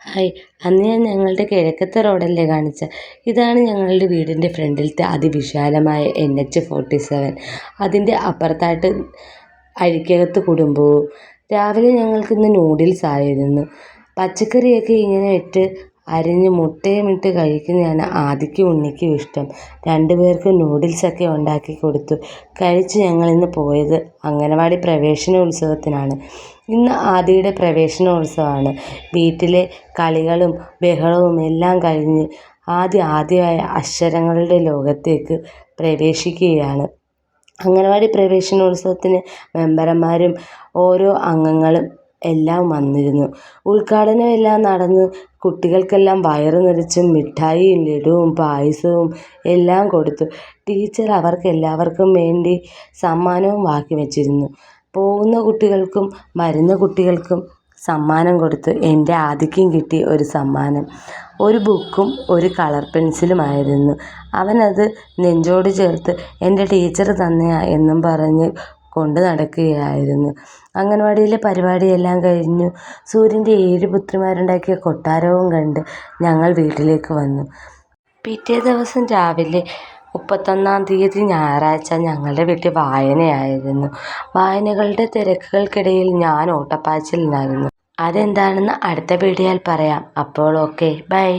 Hi, അന്ന് ഞാൻ ഞങ്ങളുടെ കിഴക്കത്തെ റോഡല്ലേ കാണിച്ചത്. ഇതാണ് ഞങ്ങളുടെ വീടിൻ്റെ ഫ്രണ്ടിലത്തെ അതിവിശാലമായ NH-47. അതിൻ്റെ അപ്പുറത്തായിട്ട് അഴിക്കകത്ത് കുടുംബവും. രാവിലെ ഞങ്ങൾക്കിന്ന് നൂഡിൽസ് ആയിരുന്നു. പച്ചക്കറിയൊക്കെ ഇങ്ങനെ ഇട്ട് അരിഞ്ഞ് മുട്ടയും ഇട്ട് കഴിക്കുന്നതാണ് ആദിക്കും ഉണ്ണിക്കും ഇഷ്ടം. രണ്ടുപേർക്കും നൂഡിൽസൊക്കെ ഉണ്ടാക്കി കൊടുത്തു. കഴിച്ച് ഞങ്ങളിന്ന് പോയത് അംഗനവാടി പ്രവേശനോത്സവത്തിനാണ്. ഇന്ന് ആദിയുടെ പ്രവേശനോത്സവമാണ്. വീട്ടിലെ കളികളും ബഹളവും എല്ലാം കഴിഞ്ഞ് ആദ്യമായ അക്ഷരങ്ങളുടെ ലോകത്തേക്ക് പ്രവേശിക്കുകയാണ്. അംഗനവാടി പ്രവേശനോത്സവത്തിന് മെമ്പർമാരും ഓരോ അംഗങ്ങളും എല്ലാം വന്നിരുന്നു. ഉദ്ഘാടനം എല്ലാം നടന്ന് കുട്ടികൾക്കെല്ലാം വയറ് നിറച്ചും മിഠായിയും ലഡുവും പായസവും എല്ലാം കൊടുത്തു. ടീച്ചർ അവർക്കെല്ലാവർക്കും വേണ്ടി സമ്മാനവും ബാക്കി വച്ചിരുന്നു. പോകുന്ന കുട്ടികൾക്കും വരുന്ന കുട്ടികൾക്കും സമ്മാനം കൊടുത്തു. എൻ്റെ ആദിക്കും കിട്ടി ഒരു സമ്മാനം. ഒരു ബുക്കും ഒരു കളർ പെൻസിലുമായിരുന്നു. അവനത് നെഞ്ചോട് ചേർത്ത് എൻ്റെ ടീച്ചർ തന്നെയാ എന്നും പറഞ്ഞ് കൊണ്ട് നടക്കുകയായിരുന്നു. അംഗൻവാടിയിലെ പരിപാടിയെല്ലാം കഴിഞ്ഞു. സൂര്യൻ്റെ 7 പുത്രിമാരുണ്ടാക്കിയ കൊട്ടാരവും കണ്ട് ഞങ്ങൾ വീട്ടിലേക്ക് വന്നു. പിറ്റേ ദിവസം രാവിലെ 31-ാം തീയതി ഞായറാഴ്ച ഞങ്ങളുടെ വീട്ടിൽ വായനയായിരുന്നു. വായനകളുടെ തിരക്കുകൾക്കിടയിൽ ഞാൻ ഓട്ടപ്പാച്ചിലിലായിരുന്നു. അതെന്താണെന്ന് അടുത്ത വീഡിയോയിൽ പറയാം. അപ്പോൾ ഓക്കെ, ബൈ.